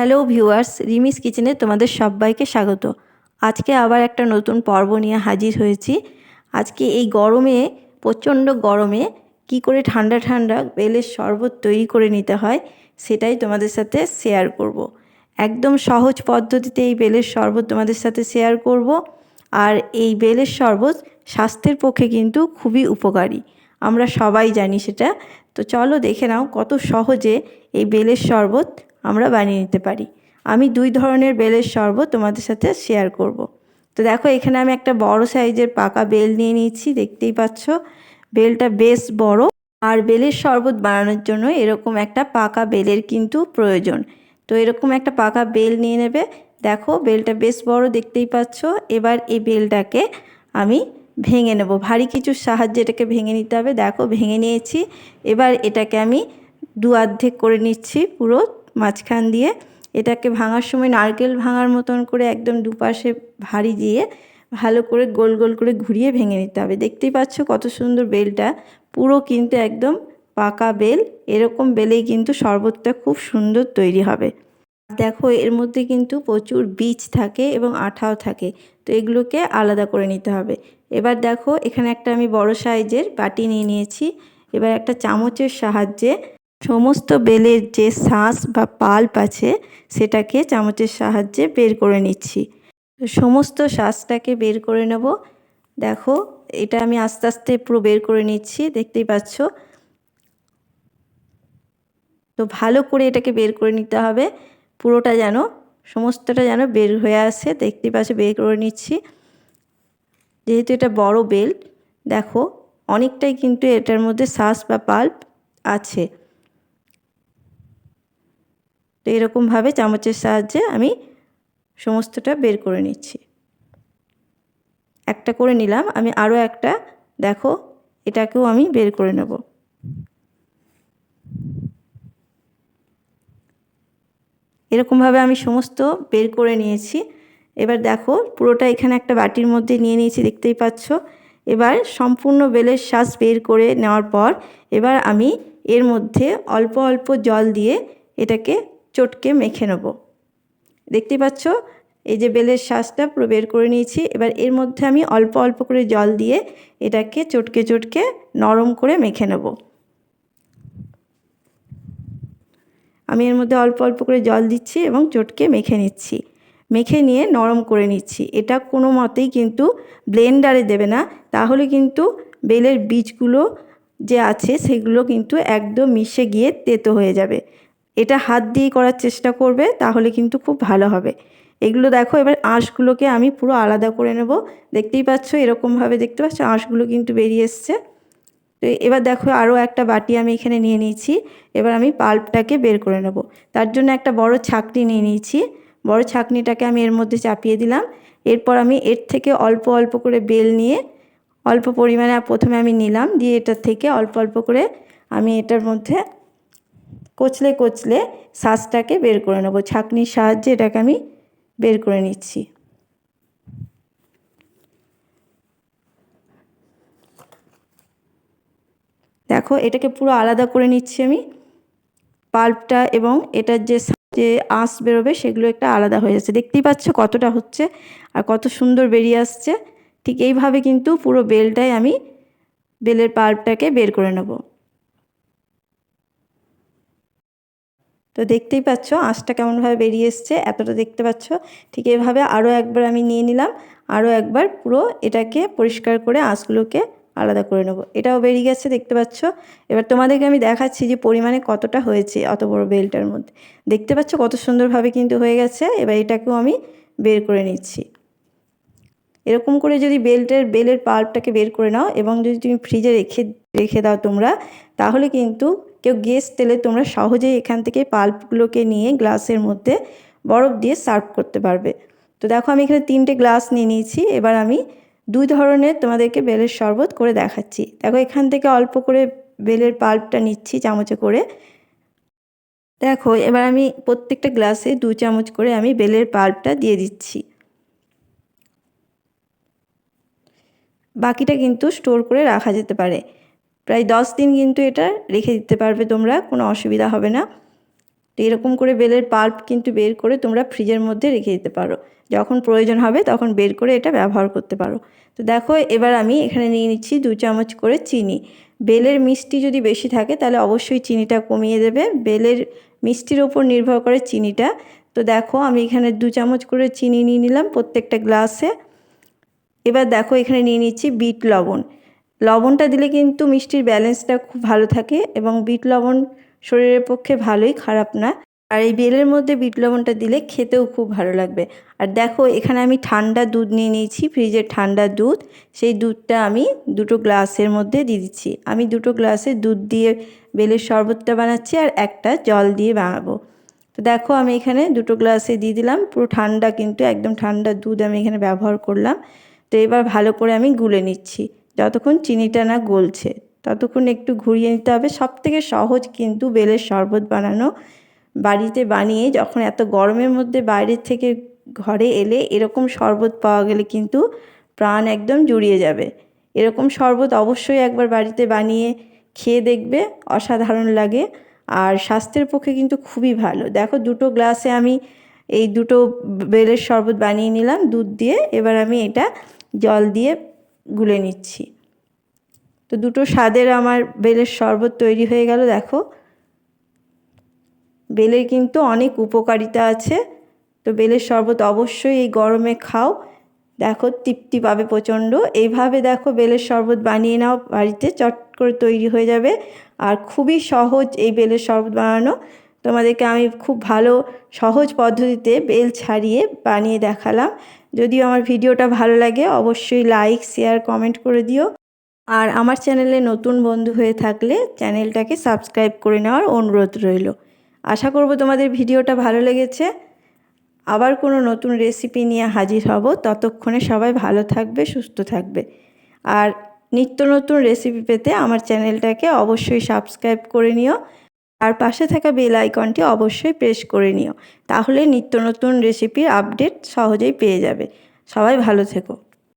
Hello viewers, রিমিস কিচেনে তোমাদের সবাইকে স্বাগত। আজকে আবার একটা নতুন পর্ব নিয়ে হাজির হয়েছি। আজকে এই গরমে, প্রচণ্ড গরমে কি করে ঠান্ডা ঠান্ডা বেলের শরবত তৈরি করে নিতে হয় সেটাই তোমাদের সাথে শেয়ার করব। একদম সহজ পদ্ধতিতে এই বেলের শরবত তোমাদের সাথে শেয়ার করব। আর এই বেলের শরবত স্বাস্থ্যের পক্ষে কিন্তু খুবই উপকারী, আমরা সবাই জানি সেটা। তো চলো দেখে নাও কত সহজে এই বেলের শরবত আমরা বানিয়ে নিতে পারি। আমি দুই ধরনের বেলের শরবত তোমাদের সাথে শেয়ার করব। তো দেখো, এখানে আমি একটা বড় সাইজের পাকা বেল নিয়ে নিয়েছি, দেখতেই পাচ্ছ বেলটা বেশ বড়। আর বেলের শরবত বানানোর জন্য এরকম একটা পাকা বেলের কিন্তু প্রয়োজন। তো এরকম একটা পাকা বেল নিয়ে নেবে। দেখো বেলটা বেশ বড়, দেখতেই পাচ্ছ। এবার এই বেলটাকে আমি ভেঙে নেব, ভারী কিছুর সাহায্যে এটাকে ভেঙে নিতে হবে। দেখো ভেঙে নিয়েছি। এবার এটাকে আমি দু অর্ধেক করে নিচ্ছি পুরো মাঝখান দিয়ে। এটাকে ভাঙার সময় নারকেল ভাঙার মতন করে একদম দুপাশে ভারী দিয়ে ভালো করে গোল গোল করে ঘুরিয়ে ভেঙে নিতে হবে। দেখতেই পাচ্ছ কত সুন্দর বেলটা, পুরো কিন্তু একদম পাকা বেল। এরকম বেলেই কিন্তু শরবতটা খুব সুন্দর তৈরি হবে। দেখো এর মধ্যে কিন্তু প্রচুর বীজ থাকে এবং আঠাও থাকে, তো এগুলোকে আলাদা করে নিতে হবে। এবার দেখো এখানে একটা আমি বড় সাইজের বাটি নিয়ে নিয়েছি। এবার একটা চামচের সাহায্যে সমস্ত বেলের যে শাঁস বা পাল্প আছে সেটাকে চামচের সাহায্যে বের করে নিচ্ছি। সমস্ত শাঁসটাকে বের করে নেব। দেখো এটা আমি আস্তে আস্তে পুরো বের করে নিচ্ছি, দেখতেই পাচ্ছ। তো ভালো করে এটাকে বের করে নিতে হবে, পুরোটা যেন, সমস্তটা যেন বের হয়ে আসে। দেখতেই পাচ্ছ বের করে নিচ্ছি। যেহেতু এটা বড় বেল, দেখো অনেকটাই কিন্তু এটার মধ্যে শাঁস বা পাল্প আছে। তো এরকমভাবে চামচের সাহায্যে আমি সমস্তটা বের করে নিচ্ছি। একটা করে নিলাম, আমি আরও একটা, দেখো এটাকেও আমি বের করে নেব। এরকমভাবে আমি সমস্ত বের করে নিয়েছি। এবার দেখো পুরোটা এখানে একটা বাটির মধ্যে নিয়ে নিয়েছি, দেখতেই পাচ্ছ। এবার সম্পূর্ণ বেলের শাঁস বের করে নেওয়ার পর এবার আমি এর মধ্যে অল্প অল্প জল দিয়ে এটাকে চটকে মেখে নেব। দেখতেই পাচ্ছ এই যে বেলের শাঁসটা পুরো বের করে নিয়েছি। এবার এর মধ্যে আমি অল্প অল্প করে জল দিয়ে এটাকে চটকে চটকে নরম করে মেখে নেব। আমি এর মধ্যে অল্প অল্প করে জল দিচ্ছি এবং চটকে মেখে নিচ্ছি। মেখে নিয়ে নরম করে নিচ্ছি। এটা কোনো মতেই কিন্তু ব্লেন্ডারে দেবে না, তাহলে কিন্তু বেলের বীজগুলো যে আছে সেগুলো কিন্তু একদম মিশে গিয়ে তেতো হয়ে যাবে। এটা হাত দিয়ে করার চেষ্টা করবে, তাহলে কিন্তু খুব ভালো হবে। এগুলো দেখো এবার আঁশগুলোকে আমি পুরো আলাদা করে নেব। দেখতেই পাচ্ছ এরকমভাবে, দেখতে পাচ্ছ আঁশগুলো কিন্তু বেরিয়ে এসছে। তো এবার দেখো আরও একটা বাটি আমি এখানে নিয়ে নিয়েছি। এবার আমি পাল্পটাকে বের করে নেব। তার জন্য একটা বড় ছাঁকনি নিয়ে নিয়েছি। বড় ছাঁকনিটাকে আমি এর মধ্যে চাপিয়ে দিলাম। এরপর আমি এর থেকে অল্প অল্প করে বেল নিয়ে অল্প পরিমাণে প্রথমে আমি নিলাম, দিয়ে এটার থেকে অল্প অল্প করে আমি এটার মধ্যে কচলে কচলে শাঁসটাকে বের করে নেব। ছাঁকনির সাহায্যে এটাকে আমি বের করে নিচ্ছি। দেখো এটাকে পুরো আলাদা করে নিচ্ছি আমি। পাল্পটা এবং এটার যে যে আঁশ বেরোবে সেগুলো একটা আলাদা হয়ে যাচ্ছে। দেখতেই পাচ্ছ কতটা হচ্ছে আর কত সুন্দর বেরিয়ে আসছে। ঠিক এইভাবে কিন্তু পুরো বেলটাই আমি বেলের পাল্পটাকে বের করে নেব। তো দেখতেই পাচ্ছ আঁশটা কেমনভাবে বেরিয়ে এসছে, এতটা দেখতে পাচ্ছ। ঠিক এইভাবে আরও একবার আমি নিয়ে নিলাম, আরও একবার পুরো এটাকে পরিষ্কার করে আঁশগুলোকে আলাদা করে নেব। এটাও বেরিয়ে গেছে, দেখতে পাচ্ছ। এবার তোমাদেরকে আমি দেখাচ্ছি যে পরিমাণে কতটা হয়েছে অত বড় বেলটার মধ্যে। দেখতে পাচ্ছ কত সুন্দরভাবে কিন্তু হয়ে গেছে। এবার এটাকেও আমি বের করে নিচ্ছি। এরকম করে যদি বেলের পাল্পটাকে বের করে নাও এবং যদি তুমি ফ্রিজে রেখে দাও তোমরা, তাহলে কিন্তু কেউ গেস্ট এলে তোমরা সহজেই এখান থেকে পাল্পগুলোকে নিয়ে গ্লাসের মধ্যে বরফ দিয়ে সার্ভ করতে পারবে। তো দেখো আমি এখানে 3টে গ্লাস নিয়ে নিয়েছি। এবার আমি দুই ধরনের তোমাদেরকে বেলের শরবত করে দেখাচ্ছি। দেখো এখান থেকে অল্প করে বেলের পাল্পটা নিচ্ছি চামচে করে। দেখো এবার আমি প্রত্যেকটা গ্লাসে 2 চামচ করে আমি বেলের পাল্পটা দিয়ে দিচ্ছি। বাকিটা কিন্তু স্টোর করে রাখা যেতে পারে, প্রায় 10 দিন কিন্তু এটা রেখে দিতে পারবে তোমরা, কোনো অসুবিধা হবে না। তো এরকম করে বেলের পাল্প কিন্তু বের করে তোমরা ফ্রিজের মধ্যে রেখে দিতে পারো, যখন প্রয়োজন হবে তখন বের করে এটা ব্যবহার করতে পারো। তো দেখো এবার আমি এখানে নিয়ে নিচ্ছি 2 চামচ করে চিনি। বেলের মিষ্টি যদি বেশি থাকে তাহলে অবশ্যই চিনিটা কমিয়ে দেবে, বেলের মিষ্টির ওপর নির্ভর করে চিনিটা। তো দেখো আমি এখানে 2 চামচ করে চিনি নিয়ে নিলাম প্রত্যেকটা গ্লাসে। এবার দেখো এখানে নিয়ে নিচ্ছি বিট লবণ। লবণটা দিলে কিন্তু মিষ্টির ব্যালেন্সটা খুব ভালো থাকে এবং বিট লবণ শরীরের পক্ষে ভালোই, খারাপ না। আর এই বেলের মধ্যে বিট লবণটা দিলে খেতেও খুব ভালো লাগবে। আর দেখো এখানে আমি ঠান্ডা দুধ নিয়ে নিয়েছি, ফ্রিজের ঠান্ডা দুধ। সেই দুধটা আমি 2টো গ্লাসের মধ্যে দিয়ে দিচ্ছি। আমি 2টো গ্লাসে দুধ দিয়ে বেলের শরবতটা বানাচ্ছি আর একটা জল দিয়ে বানাবো। তো দেখো আমি এখানে 2টো গ্লাসে দিয়ে দিলাম, পুরো ঠান্ডা কিন্তু একদম ঠান্ডা দুধ আমি এখানে ব্যবহার করলাম। তো এবার ভালো করে আমি গুলে নিচ্ছি, যতক্ষণ চিনিটা না গলছে ততক্ষণ একটু ঘুরিয়ে নিতে হবে। সবথেকে সহজ কিন্তু বেলের শরবত বানানো। বাড়িতে বানিয়ে যখন এত গরমের মধ্যে বাইরের থেকে ঘরে এলে এরকম শরবত পাওয়া গেলে কিন্তু প্রাণ একদম জুড়িয়ে যাবে। এরকম শরবত অবশ্যই একবার বাড়িতে বানিয়ে খেয়ে দেখবে, অসাধারণ লাগে আর স্বাস্থ্যের পক্ষে কিন্তু খুবই ভালো। দেখো 2টো গ্লাসে আমি এই 2টো বেলের শরবত বানিয়ে নিলাম দুধ দিয়ে। এবার আমি এটা জল দিয়ে গুলে নিচ্ছি। তো 2টো স্বাদের আমার বেলের শরবত তৈরি হয়ে গেল। দেখো বেলের কিন্তু অনেক উপকারিতা আছে, তো বেলের শরবত অবশ্যই এই গরমে খাও, দেখো তৃপ্তি পাবে প্রচণ্ড। এইভাবে দেখো বেলের শরবত বানিয়ে নাও বাড়িতে, চট করে তৈরি হয়ে যাবে। আর খুবই সহজ এই বেলের শরবত বানানো। তোমাদেরকে আমি খুব ভালো সহজ পদ্ধতিতে বেল ছাড়িয়ে বানিয়ে দেখালাম। যদিও আমার ভিডিওটা ভালো লাগে অবশ্যই লাইক, শেয়ার, কমেন্ট করে দিও। আর আমার চ্যানেলে নতুন বন্ধু হয়ে থাকলে চ্যানেলটাকে সাবস্ক্রাইব করে নেওয়ার অনুরোধ রইল। আশা করব তোমাদের ভিডিওটা ভালো লেগেছে। আবার কোনো নতুন রেসিপি নিয়ে হাজির হব, ততক্ষণে সবাই ভালো থাকবে, সুস্থ থাকবে। আর নিত্য নতুন রেসিপি পেতে আমার চ্যানেলটাকে অবশ্যই সাবস্ক্রাইব করে নিও আর পাশে থাকা বেল আইকনটি অবশ্যই প্রেস করে নিও, তাহলে নিত্য নতুন রেসিপির আপডেট সহজেই পেয়ে যাবে। সবাই ভালো থেকো।